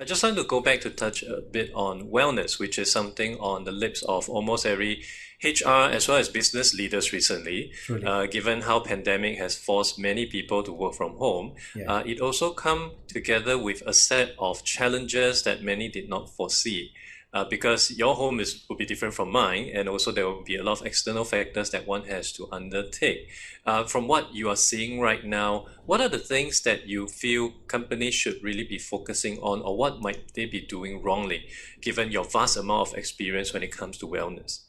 I just want to go back to touch a bit on wellness, which is something on the lips of almost every HR as well as business leaders recently. Truly. Given how pandemic has forced many people to work from home, Yeah. it also come together with a set of challenges that many did not foresee. Because your home is will be different from mine, and also there will be a lot of external factors that one has to undertake. From what you are seeing right now, what are the things that you feel companies should really be focusing on, or what might they be doing wrongly, given your vast amount of experience when it comes to wellness?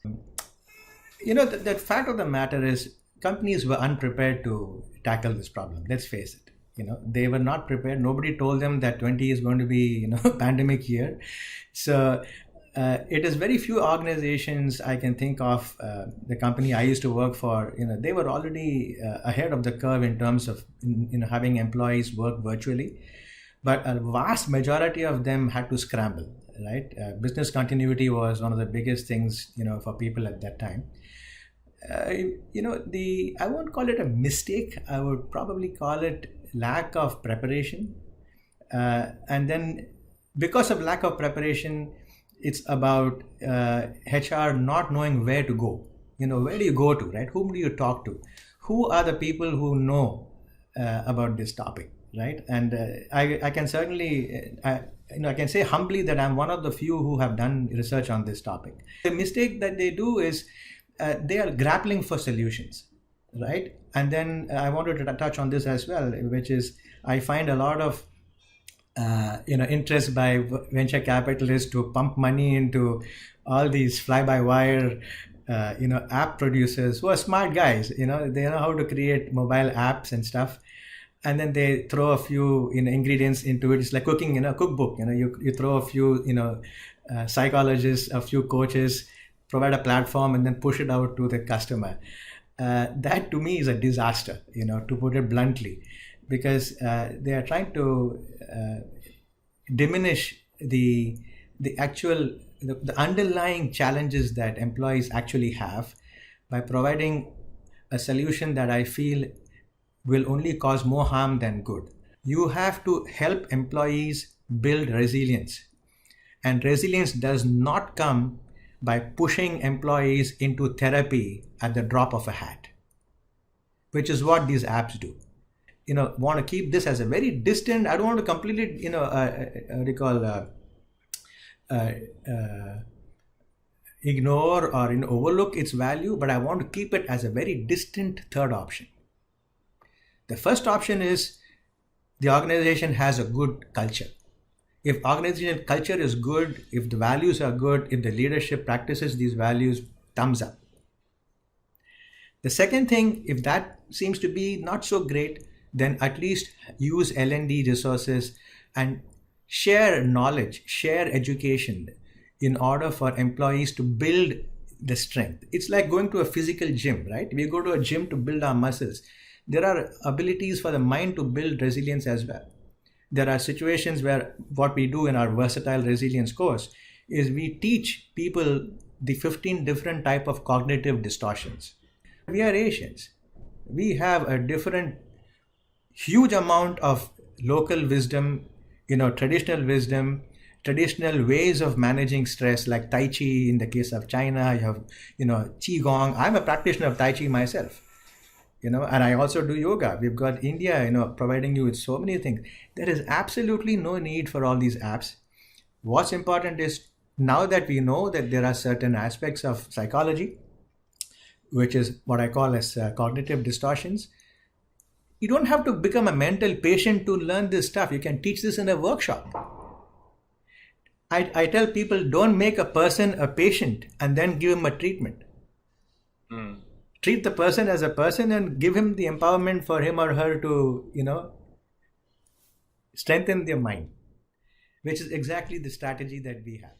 The fact of the matter is companies were unprepared to tackle this problem. Let's face it. They were not prepared. Nobody told them that 20 is going to be, pandemic year. So it is very few organizations I can think of. The company I used to work for, they were already ahead of the curve in terms of, having employees work virtually. But a vast majority of them had to scramble, right? Business continuity was one of the biggest things, for people at that time. The I won't call it a mistake. I would probably call it lack of preparation. And then, because of lack of preparation, it's about HR not knowing where to go. Where do you go to, right? Whom do you talk to? Who are the people who know about this topic, right? And I can certainly, I can say humbly that I'm one of the few who have done research on this topic. The mistake that they do is they are grappling for solutions, right? And then I wanted to touch on this as well, which is I find a lot of interest by venture capitalists to pump money into all these fly-by-wire, app producers who are smart guys. They know how to create mobile apps and stuff, and then they throw a few ingredients into it. It's like cooking in a cookbook. You throw a few psychologists, a few coaches, provide a platform, and then push it out to the customer. That to me is a disaster, to put it bluntly, because they are trying to diminish the actual the underlying challenges that employees actually have by providing a solution that I feel will only cause more harm than good. You have to help employees build resilience, and resilience does not come by pushing employees into therapy at the drop of a hat, which is what these apps do. Want to keep this as a very distant. I don't want to completely, ignore or overlook its value, but I want to keep it as a very distant third option. The first option is the organization has a good culture. If organization culture is good, if the values are good, if the leadership practices these values, thumbs up. The second thing, if that seems to be not so great, then at least use L&D resources and share knowledge, share education in order for employees to build the strength. It's like going to a physical gym, right? We go to a gym to build our muscles. There are abilities for the mind to build resilience as well. There are situations where what we do in our versatile resilience course is we teach people the 15 different type of cognitive distortions. We are Asians. We have a different, huge amount of local wisdom, traditional wisdom, traditional ways of managing stress, like Tai Chi in the case of China. You have, Qigong. I'm a practitioner of Tai Chi myself. And I also do yoga. We've got India, providing you with so many things. There is absolutely no need for all these apps. What's important is now that we know that there are certain aspects of psychology, which is what I call as cognitive distortions, you don't have to become a mental patient to learn this stuff. You can teach this in a workshop. I tell people, don't make a person a patient and then give him a treatment. Treat the person as a person and give him the empowerment for him or her to, strengthen their mind, which is exactly the strategy that we have.